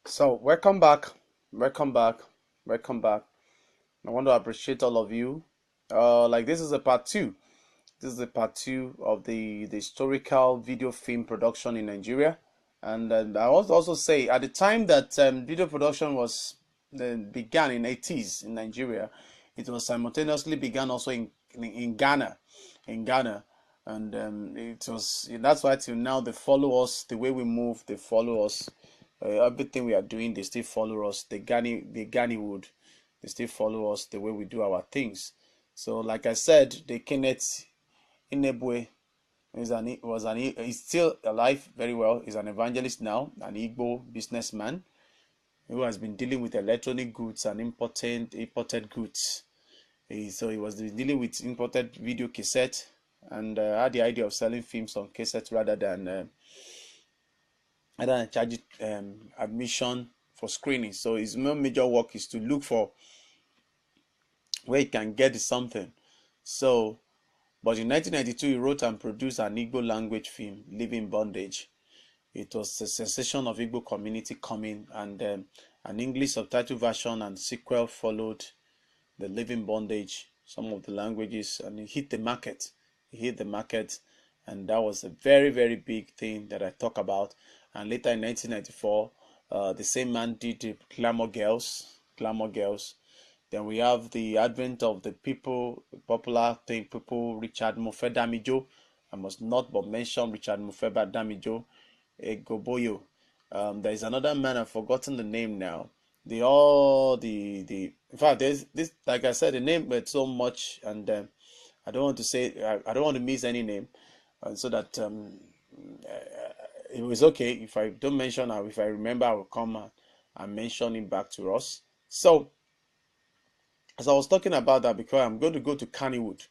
So, welcome back, welcome back, welcome back. I want to appreciate all of you. Like this is a part two. This is a part two of the historical video film production in Nigeria. And I also say at the time that video production was began in 80s in Nigeria, it was simultaneously began also in Ghana, in Ghana, and it was that's why till now they follow us the way we move. They follow us. Everything we are doing, they still follow us. The Kannywood, they still follow us the way we do our things. So, like I said, the Kenneth Inebwe he's still alive very well. He's an evangelist now, an Igbo businessman who has been dealing with electronic goods and imported goods. So he was dealing with imported video cassette and had the idea of selling films on cassette rather than charge admission for screening. So his main major work is to look for where he can get something. So, but in 1992, he wrote and produced an Igbo language film, Living Bondage. It was a sensation of Igbo community coming, and an English subtitle version and sequel followed, The Living Bondage, some of the languages, and it hit the market. It hit the market, and that was a very, very big thing that I talk about. And later in 1994, the same man did the Glamour Girls. Glamour Girls. Then we have the advent of the popular thing, people, Richard Mofe Damijo. I must not but mention Richard Mofe Damijo, Egoboyo. There is another man, I've forgotten the name now. In fact, there's this, like I said, the name but so much, and I don't want to say, I don't want to miss any name, so that it was okay if I don't mention, or if I remember, I will come and mention it back to us. So, as I was talking about that, because I'm going to go to Kannywood.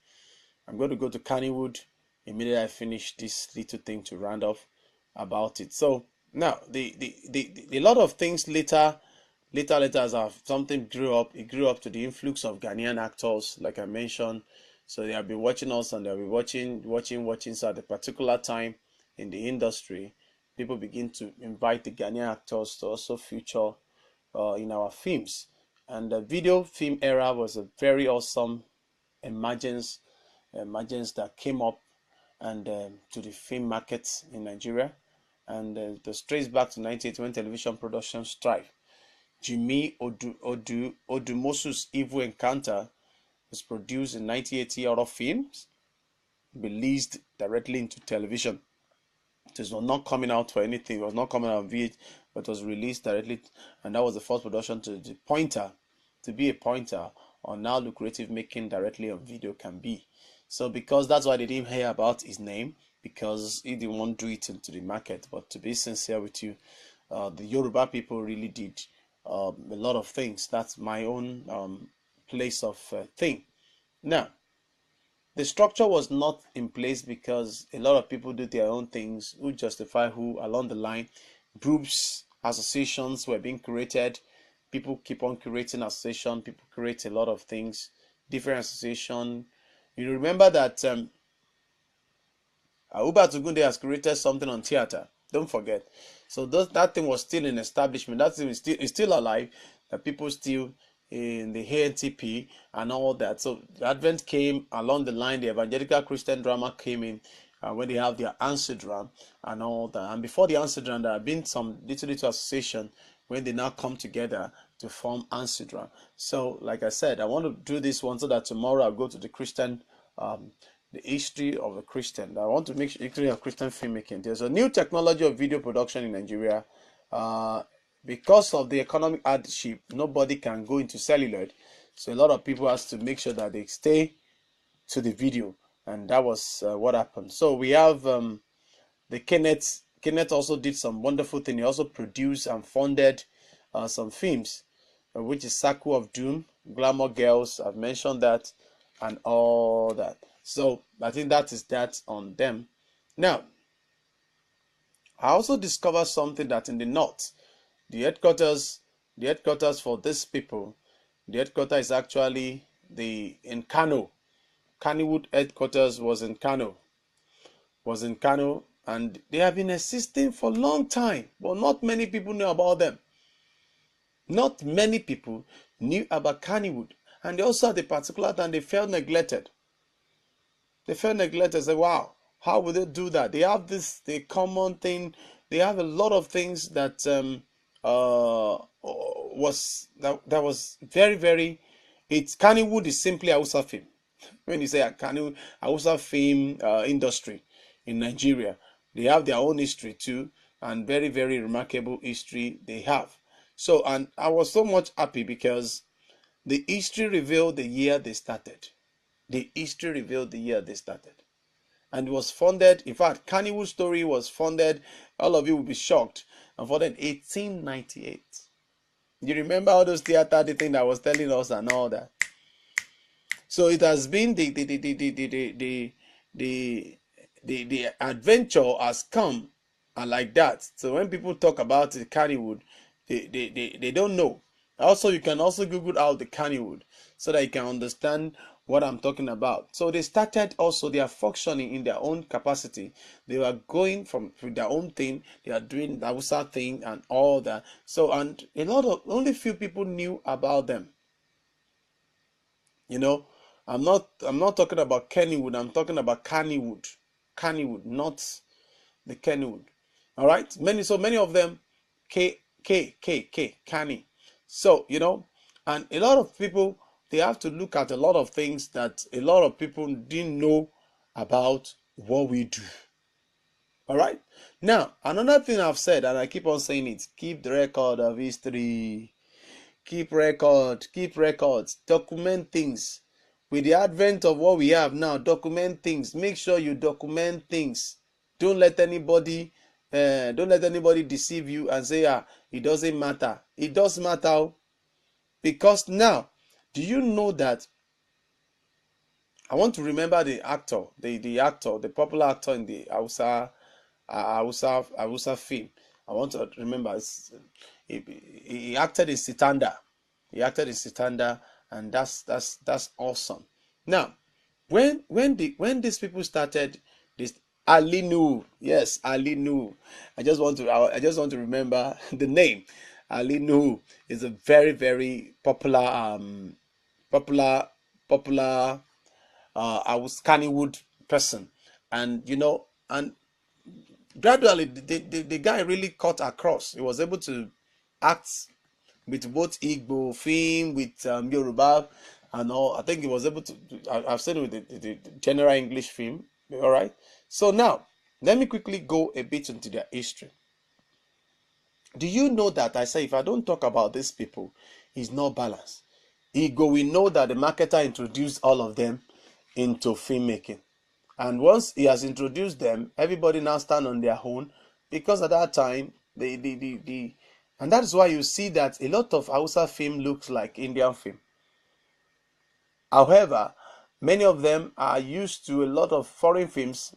I'm going to go to Kannywood immediately I finish this little thing to round off about it. So now the lot of things later as something grew up, it grew up to the influx of Ghanaian actors, like I mentioned. So they have been watching us and they'll be watching. So at a particular time in the industry, people begin to invite the Ghanaian actors to also feature in our films. And the video film era was a very awesome emergence, that came up and to the film market in Nigeria. And this trace back to 1980 when television production thrived. Jimmy Odumosu's Evil Encounter was produced in 1980 out of films, released directly into television. This was not coming out for anything. It was not coming out on VH, but was released directly, and that was the first production to be a pointer on how lucrative making directly on video can be. So because that's why they didn't hear about his name, because he didn't want to do it into the market. But to be sincere with you, the Yoruba people really did a lot of things. That's my own place of thing. Now, the structure was not in place because a lot of people do their own things who justify who along the line. Groups, associations were being created. People keep on creating association. People create a lot of things, different association. You remember that Uba Tugunde has created something on theater. Don't forget. So that thing was still in establishment. That thing is still alive. That people still in the ANTP and all that. So the Advent came along the line. The evangelical Christian drama came in when they have their answer drum and all that. And before the answer drum, there have been some little association when they now come together to form answer drum. So, like I said, I want to do this one so that tomorrow I'll go to the Christian. The history of a Christian. I want to make history of Christian filmmaking. There's a new technology of video production in Nigeria. Because of the economic hardship, nobody can go into celluloid. So a lot of people has to make sure that they stay to the video, and that was what happened. So we have the Kenneth. Kenneth also did some wonderful thing. He also produced and funded some films, which is Circle of Doom, Glamour Girls. I've mentioned that, and all that. So I think that is that on them. Now, I also discovered something that in the north, the headquarters for these people, the headquarters is actually in Kano. Kannywood headquarters was in Kano, and they have been existing for a long time, but not many people know about them. Not many people knew about Kannywood. And they also at a particular time they felt neglected. They felt neglected. Say, wow, how would they do that? They have the common thing. They have a lot of things that that was very, very. It's Kannywood is simply Hausa film. When you say Kannywood, Hausa film industry in Nigeria, they have their own history too, and very, very remarkable history they have. So, and I was so much happy because the history revealed the year they started. The history revealed the year they started. And it was funded, in fact, Kannywood story was funded, all of you will be shocked, and funded 1898. You remember all those theater the thing that was telling us and all that. So it has been the adventure has come and like that. So when people talk about the Kannywood, they don't know. Also, you can also Google out the Kannywood so that you can understand what I'm talking about. So they started also, they are functioning in their own capacity. They were going from their own thing. They are doing the Hausa thing and all that. So, and a lot of, only few people knew about them. You know, I'm not talking about Kannywood. I'm talking about Kannywood. Kannywood, not the Kannywood. All right. So many of them, Kanny. So, you know, and a lot of people, they have to look at a lot of things that a lot of people didn't know about what we do. All right. Now, another thing I've said, and I keep on saying it, keep the record of history. Keep records, document things. With the advent of what we have now, document things. Make sure you document things. Don't let anybody deceive you and say, it doesn't matter. It does matter, because now, do you know that I want to remember the actor, the popular actor in the Hausa film. I want to remember. He acted in Sitanda. He acted in Sitanda, and that's awesome. Now, when these people started this, Ali Nuhu, yes, Ali Nuhu. I just want to remember the name. Ali Nuhu is a very, very popular I was Kannywood person, and you know, and gradually the guy really cut across. He was able to act with both Igbo film, with Yoruba and all. I think he was able to I've said it with the general English film. All right. So now let me quickly go a bit into their history. Do you know that I say if I don't talk about these people, it's not balanced. Igbo, we know that the marketer introduced all of them into filmmaking. And once he has introduced them, everybody now stand on their own, because at that time, and that is why you see that a lot of Hausa film looks like Indian film. However, many of them are used to a lot of foreign films,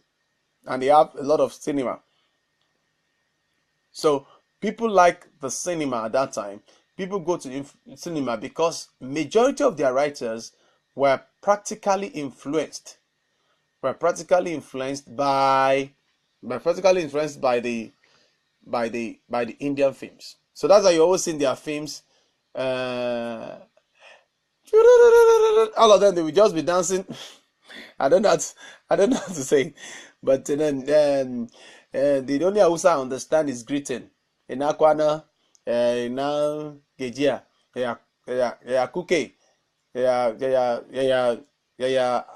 and they have a lot of cinema. So people like the cinema at that time. People go to cinema because majority of their writers were practically influenced by the Indian films. So that's why you always see in their films, all of them, they will just be dancing. I don't know how to say it, but then the only Hausa I understand is greeting. Inakwana, ina gejia, ya kuke, ya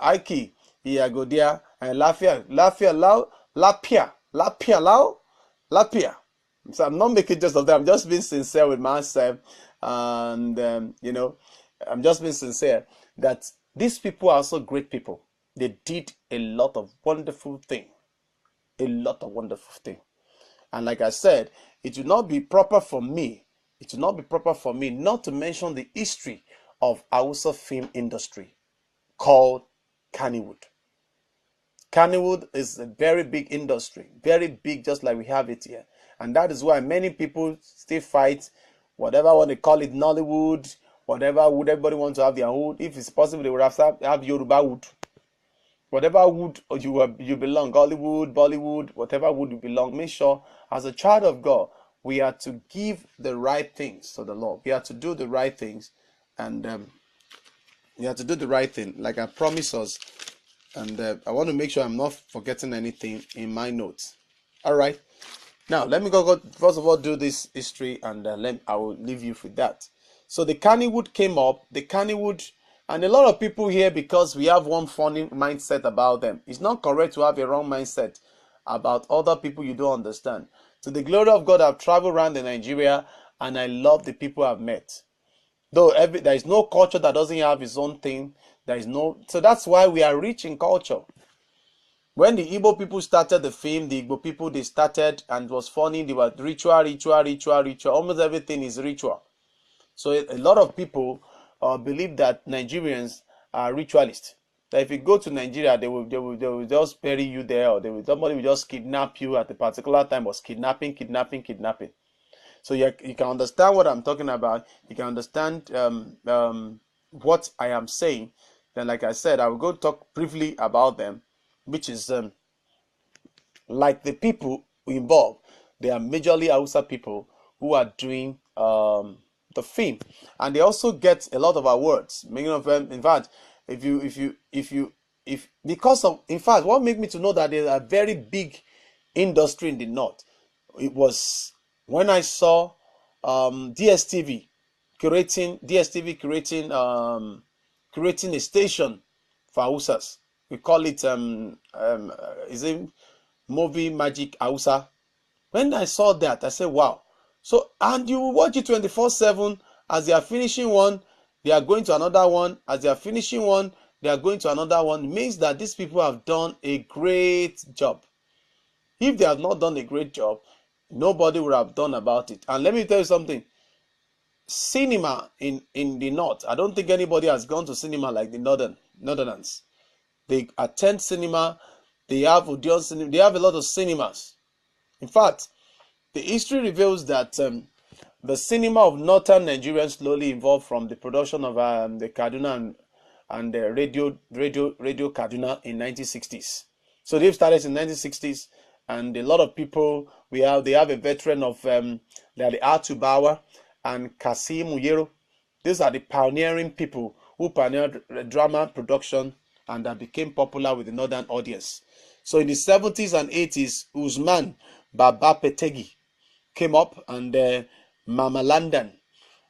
aiki, ya godia, and lapia. So I'm not making just of that. I'm just being sincere with myself, and you know, I'm just being sincere that these people are also great people. They did a lot of wonderful things, and like I said, it will not be proper for me. It will not be proper for me not to mention the history of Hausa film industry called Kannywood. Kannywood is a very big industry, very big, just like we have it here. And that is why many people still fight, whatever want to call it, Nollywood, whatever would everybody want to have their own. If it's possible, they would have Yoruba wood. Whatever wood you belong, Hollywood, Bollywood, whatever wood you belong, make sure as a child of God, we are to give the right things to the Lord. We are to do the right things, and we have to do the right thing, like I promised us. And I want to make sure I'm not forgetting anything in my notes. All right. Now let me go first of all do this history, and I will leave you with that. So the Kannywood came up. The Kannywood, and a lot of people here, because we have one funny mindset about them. It's not correct to have a wrong mindset about other people you don't understand. To the glory of God, I've traveled around in Nigeria, and I love the people I've met. Though there is no culture that doesn't have its own thing. So that's why we are rich in culture. When the Igbo people started the film, the Igbo people, they started, and it was funny, they were ritual. Almost everything is ritual. So a lot of people believe that Nigerians are ritualists. That if you go to Nigeria, they will just bury you there, or somebody will just kidnap you at a particular time. Was kidnapping. So you can understand what I'm talking about. You can understand what I am saying. Then, like I said, I will go talk briefly about them, which is like the people involved. They are majorly Hausa people who are doing the film, and they also get a lot of awards. Many of them, in fact, because of, in fact, what made me to know that there's a very big industry in the north, it was when I saw DSTV creating a station for Hausas. We call it is it Movie Magic Hausa. When I saw that, I said, wow. So, and you watch it 24/7. As they are finishing one, they are going to another one. As they are finishing one, they are going to another one. It means that these people have done a great job. If they have not done a great job, nobody would have done about it. And let me tell you something. Cinema in the north, I don't think anybody has gone to cinema like the northerners. They attend cinema. They have Odeon cinema. They have a lot of cinemas. In fact, the history reveals that the cinema of northern Nigeria slowly evolved from the production of the Kaduna and the radio Kaduna in 1960s. So they've started in 1960s, and a lot of people they have a veteran of they are the Atubawa and Kasim Uyero. These are the pioneering people who pioneered drama production and that became popular with the northern audience. So in the 70s and 80s, Usman Baba Petegi came up, and Mama London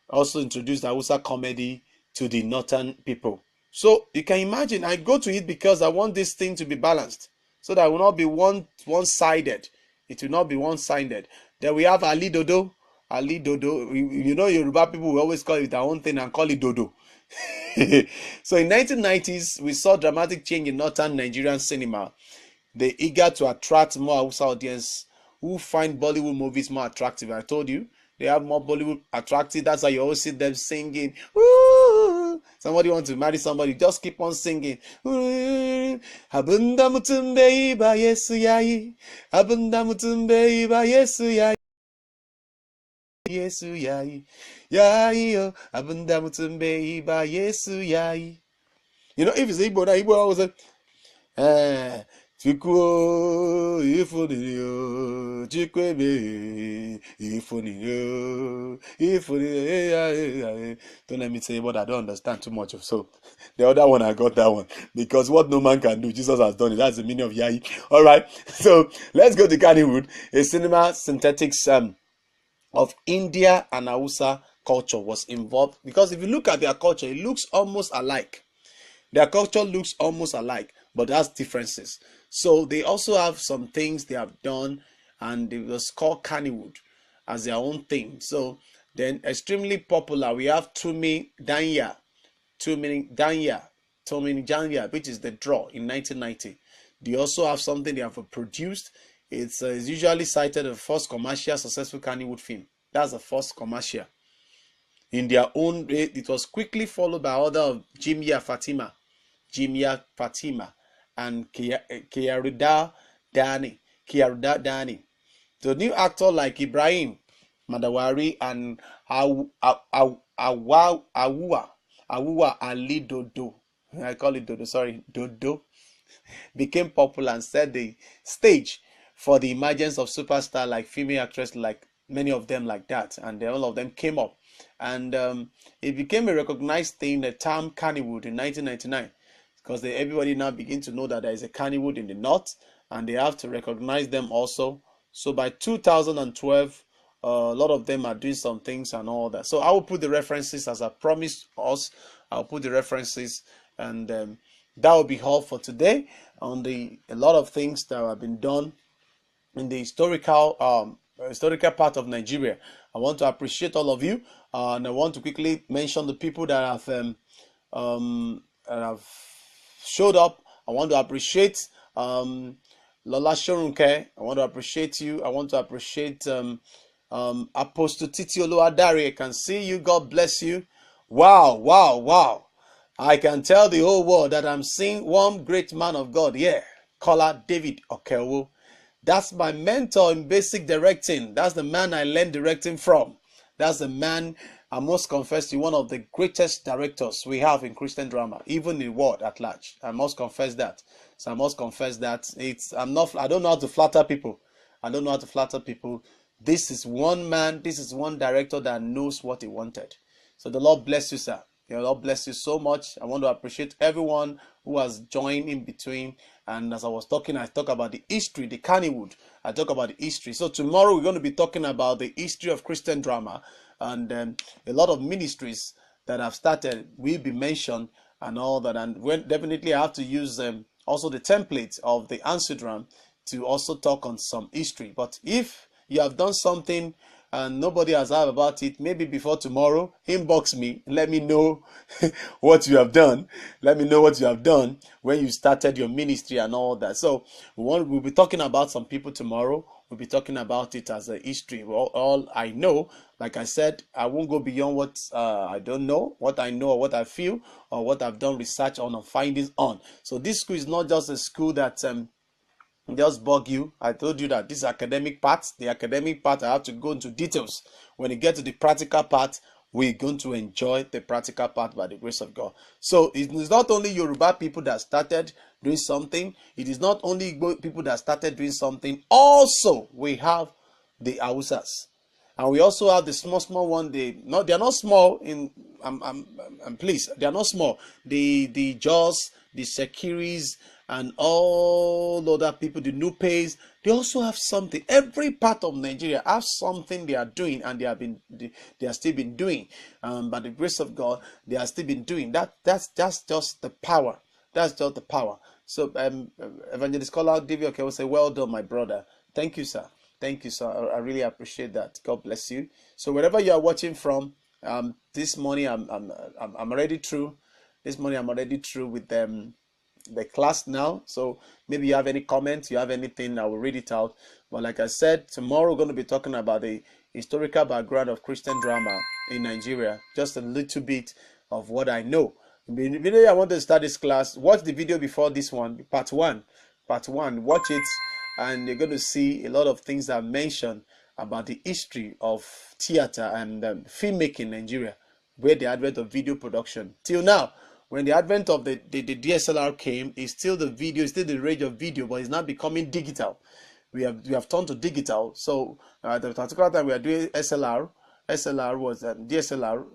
also introduced Hausa comedy to the northern people. So you can imagine, I go to it because I want this thing to be balanced, so that it will not be one-sided. It will not be one-sided. Then we have Ali Dodo. Ali Dodo, you know, Yoruba people will always call it their own thing and call it Dodo. So in 1990s, we saw dramatic change in northern Nigerian cinema. They eager to attract more Hausa audience who find Bollywood movies more attractive. I told you, they have more Bollywood attractive. That's why you always see them singing. Ooh. Somebody wants to marry somebody, just keep on singing. Abunda mutumbe iba yesu yayi. Abunda mutumbe iba yesu yayi. Yesu yayi. Yayi yo. Abunda mutumbe iba yesu yayi. You know, if it's Igbo, now Igbo always say, Chukwu ifunio, Chukwebe ifunio. Don't let me say what I don't understand too much of. So the other one, I got that one, because what no man can do, Jesus has done it. That's the meaning of Yai. All right, so let's go to Kannywood, a cinema synthetics of India and Hausa culture was involved, because if you look at their culture, it looks almost alike. Their culture looks almost alike, but has differences. So they also have some things they have done, and it was called Kannywood as their own thing. So then extremely popular, we have Tumi Danya, which is the draw in 1990. They also have something they have produced. It's usually cited as the first commercial successful Kannywood film. That's the first commercial. In their own way, it was quickly followed by other of Jimia Fatima, and Kiaruda Dani. The new actor like Ibrahim Madawari and Awuwa Ali Dodo, I call it Dodo, sorry, Dodo, became popular and set the stage for the emergence of superstars like female actresses like many of them like that, and all of them came up, and it became a recognized thing, the term Kannywood in 1999, because everybody now begin to know that there is a Kannywood in the north, and they have to recognize them also. So by 2012, a lot of them are doing some things and all that. So I will put the references as I promised us. I'll put the references, and that will be all for today on a lot of things that have been done in the historical part of Nigeria. I want to appreciate all of you, and I want to quickly mention the people that have showed up. I want to appreciate Lola Shorunke. I want to appreciate you. I want to appreciate Apostle Titi Oluwadari. I can see you. God bless you. Wow, wow, wow. I can tell the whole world that I'm seeing one great man of God here, Kola David Okewo. That's my mentor in basic directing. That's the man I learned directing from. That's the man, I must confess, to one of the greatest directors we have in Christian drama, even in the world at large. I must confess that. So I must confess that I don't know how to flatter people. I don't know how to flatter people. This is one man, this is one director that knows what he wanted. So the Lord bless you, sir. The Lord bless you so much. I want to appreciate everyone who has joined in between. And as I was talking, I talk about the history, the Kannywood. I talk about the history. So tomorrow we're going to be talking about the history of Christian drama, and a lot of ministries that have started will be mentioned and all that. And definitely I have to use also the template of the Amsterdam to also talk on some history. But if you have done something and nobody has heard about it, maybe before tomorrow, inbox me, let me know what you have done. Let me know what you have done when you started your ministry and all that. So we'll be talking about some people tomorrow. We'll be talking about it as a history. Well, all I know, like I said, I won't go beyond what I don't know, what I know or what I feel or what I've done research on or findings on. So this school is not just a school that just bug you. I told you that this academic part, the academic part, I have to go into details. When you get to the practical part, we're going to enjoy the practical part by the grace of God. So it is not only Yoruba people that started doing something. It is not only Igbo people that started doing something. Also, we have the Hausas. And we also have the small one. They are not small in please, they are not small. The Jaws, the Sekiris, and all other people, the Nupes, they also have something. Every part of Nigeria has something they are doing, and they are still been doing. By the grace of God, they are still been doing that. That's just the power. That's just the power. So Evangelist Kola David Okewo will say, well done, my brother. Thank you, sir. Thank you, sir. I really appreciate that. God bless you. So wherever you are watching from, this morning I'm already through. This morning I'm already through with the class now. So maybe you have any comments, you have anything, I will read it out. But like I said, tomorrow we're going to be talking about the historical background of Christian drama in Nigeria. Just a little bit of what I know. The video I want to start this class, watch the video before this one, part one. Watch it, and you're going to see a lot of things that I mentioned about the history of theater and filmmaking in Nigeria, where the advent of video production till now. When the advent of the DSLR came, it's still the video, it's still the rage of video, but it's not becoming digital. We have turned to digital. So the particular time we are doing SLR was DSLR,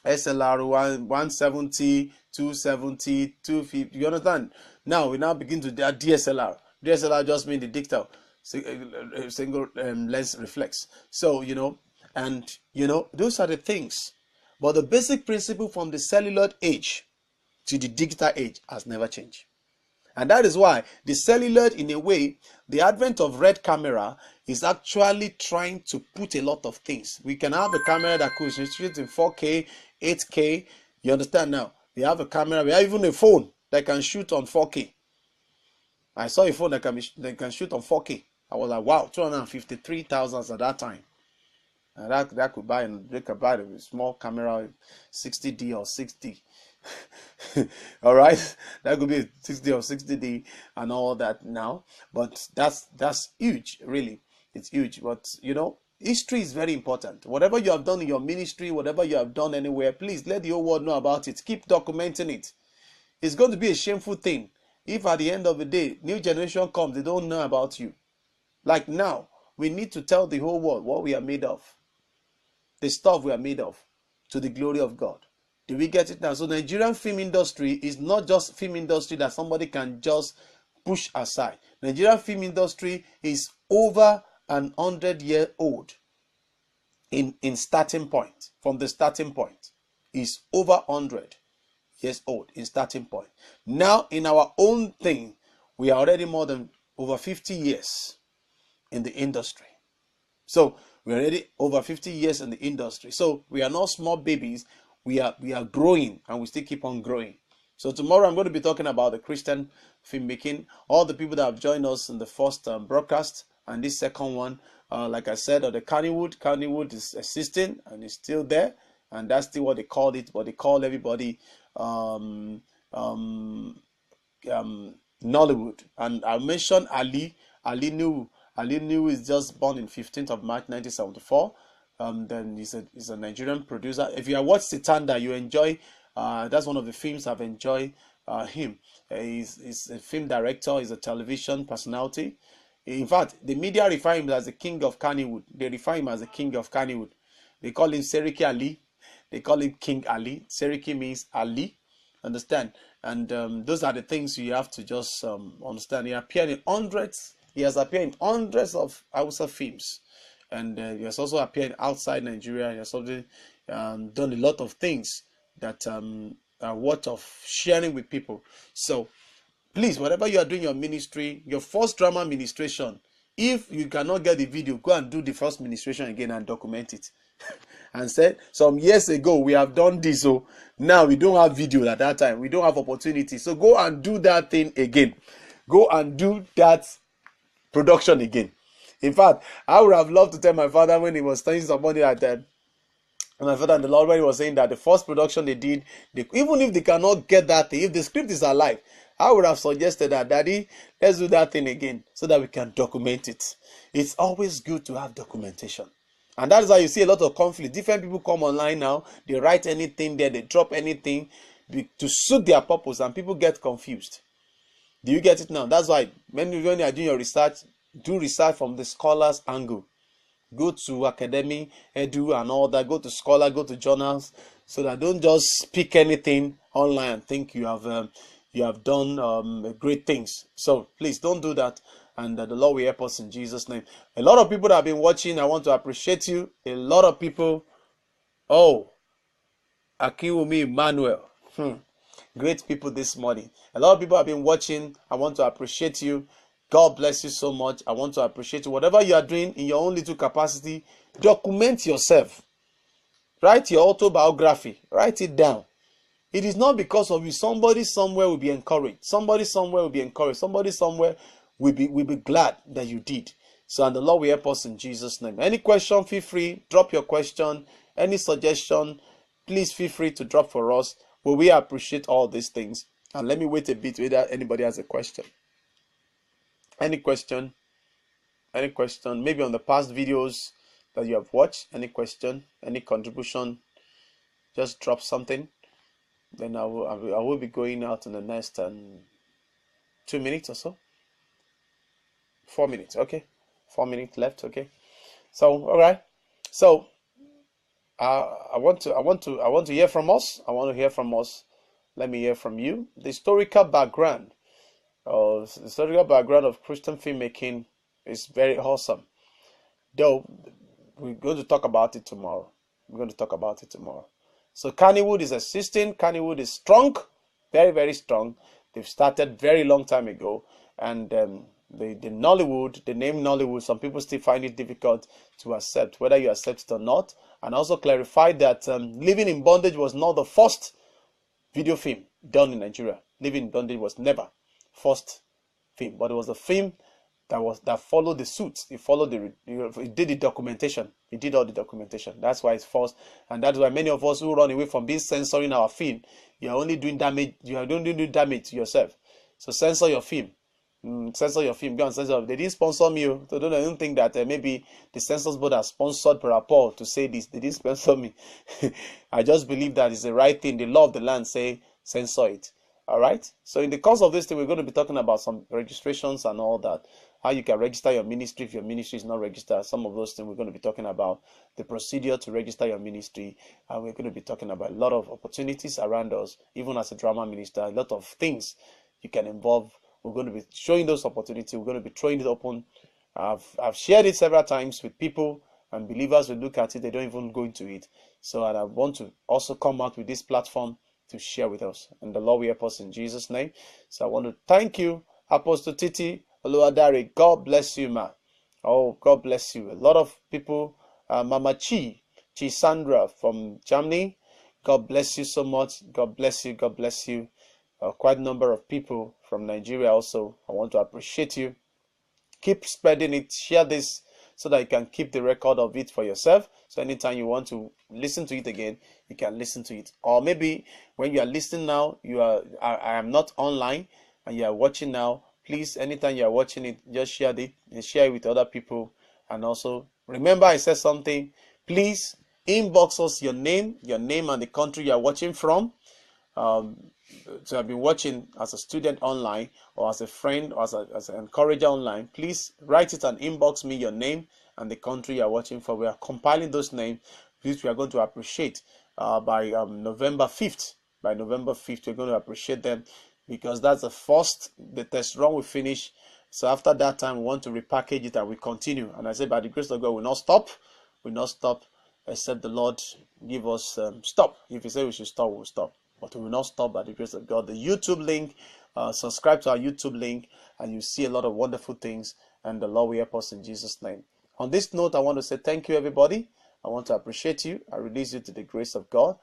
SLR 170, 270, 250. You understand? Now we begin to do DSLR. DSLR just means the digital single lens reflex. So those are the things. But the basic principle from the cellular age to the digital age has never changed. And that is why the cellular, in a way, the advent of red camera is actually trying to put a lot of things. We can have a camera that could shoot in 4K, 8K. You understand now? We have a camera, we have even a phone that can shoot on 4K. I saw a phone that can shoot on 4K. I was like, wow, 253,000 at that time. And that could buy a small camera, 60D or 60. All right, that could be a 60 or 60D and all that now. But that's huge, really. It's huge. But history is very important. Whatever you have done in your ministry, whatever you have done anywhere, please let the whole world know about it. Keep documenting it. It's going to be a shameful thing if at the end of the day, new generation comes, they don't know about you. Like now, we need to tell the whole world what we are made of. The stuff we are made of, to the glory of God. Do we get it now? So Nigerian film industry is not just film industry that somebody can just push aside. Nigerian film industry is over 100-year-old in starting point. From the starting point is over 100 years old in starting point. Now in our own thing, we are already more than over 50 years in the industry. So we're already over 50 years in the industry. So we are not small babies. We are growing, and we still keep on growing. So tomorrow I'm going to be talking about the Christian filmmaking. All the people that have joined us in the first broadcast and this second one, like I said, the Kannywood is existing and is still there, and that's still what they called it. But they call everybody Nollywood. And I mentioned Ali Nuhu. Ali Nuhu is just born in 15th of March 1974. Then he's a Nigerian producer. If you have watched Sitanda, you enjoy. That's one of the films I've enjoyed him. He's a film director. He's a television personality. In fact, the media refer him as the king of Kannywood. They refer him as the king of Kannywood. They call him Seriki Ali. They call him King Ali. Seriki means Ali. Understand? And those are the things you have to just understand. He appeared in hundreds. He has appeared in hundreds of Hausa films. And he has also appeared outside Nigeria. He has also done a lot of things that are worth of sharing with people. So please, whatever you are doing your ministry, your first drama ministration, if you cannot get the video, go and do the first ministration again and document it. And said, some years ago, we have done this. So now we don't have video at that time. We don't have opportunity. So go and do that thing again. Go and do that production again. In fact, I would have loved to tell my father when he was telling somebody that my father and the Lord, when he was saying that the first production they did, even if they cannot get that thing, if the script is alive, I would have suggested that, Daddy, let's do that thing again so that we can document it. It's always good to have documentation. And that is why you see a lot of conflict. Different people come online now, they write anything there, they drop anything to suit their purpose, and people get confused. Do you get it now? That's why when you are doing your research, do research from the scholar's angle. Go to academy, edu and all that. Go to scholar, go to journals, so that don't just speak anything online and think you have done great things. So please don't do that, and the Lord will help us in Jesus' name. A lot of people that have been watching, I want to appreciate you. A lot of people. Oh, Akiwumi Emmanuel. Great people this morning. A lot of people have been watching. I want to appreciate you. God bless you so much. I want to appreciate you. Whatever you are doing in your own little capacity, document yourself. Write your autobiography. Write it down. It is not because of you. Somebody somewhere will be encouraged. Somebody somewhere will be encouraged. Somebody somewhere will be glad that you did. So, and the Lord will help us in Jesus' name. Any question, feel free. Drop your question. Any suggestion, please feel free to drop for us. We appreciate all these things. And let me wait a bit whether anybody has a question. Any question? Any question? Maybe on the past videos that you have watched. Any question? Any contribution? Just drop something. Then I will be going out in the next 2 minutes or so. 4 minutes. Okay. 4 minutes left. Okay. So all right. So I want to hear from us. I want to hear from us. Let me hear from you. The historical background. The historical background of Christian filmmaking is very awesome. Though we're going to talk about it tomorrow. So Kannywood is existing. Kannywood is strong, very, very strong. They've started very long time ago, and the Nollywood, the name Nollywood, some people still find it difficult to accept, whether you accept it or not. And also clarify that Living in Bondage was not the first video film done in Nigeria. Living in Bondage was never first film, but it was a film that followed the suit. It did the documentation. It did all the documentation. That's why it's first, and that's why many of us who run away from being censoring our film, you're only doing damage. You are only doing damage to yourself. So censor your film. Censor your film. Go and censor. They didn't sponsor me. So don't think that maybe the censors board has sponsored Paul to say this. They didn't sponsor me. I just believe that is the right thing. The law of the land say censor it. All right. So in the course of this thing, we're going to be talking about some registrations and all that. How you can register your ministry if your ministry is not registered. Some of those things we're going to be talking about. The procedure to register your ministry. And we're going to be talking about a lot of opportunities around us, even as a drama minister, a lot of things you can involve. We're going to be showing those opportunities. We're going to be throwing it open. I've shared it several times with people, and believers will look at it. They don't even go into it. So and I want to also come out with this platform to share with us, and the Lord will help us in Jesus' name. So I want to thank you, Apostle Titi Oluwadare. God bless you, ma. Oh, God bless you. A lot of people, Mama Chi Sandra from Germany. God bless you so much. God bless you. God bless you. Quite a number of people from Nigeria also. I want to appreciate you. Keep spreading it. Share this so that you can keep the record of it for yourself. So anytime you want to listen to it again, you can listen to it. Or maybe when you are listening now, I am not online and you are watching now. Please, anytime you are watching it, just share it and share it with other people. And also remember, I said something. Please inbox us your name and the country you are watching from. So I've been watching as a student online, or as a friend, or as an encourager online. Please write it and inbox me your name and the country you are watching for. We are compiling those names, which we are going to appreciate by November 5th. By November 5th, we're going to appreciate them, because that's the test run we finish. So after that time, we want to repackage it and we continue. And I say, by the grace of God, we'll not stop. We'll not stop, except the Lord give us stop. If He say we should stop, we'll stop. But we will not stop by the grace of God. The YouTube link, subscribe to our YouTube link, and you see a lot of wonderful things, and the Lord will help us in Jesus' name. On this note, I want to say thank you, everybody. I want to appreciate you. I release you to the grace of God.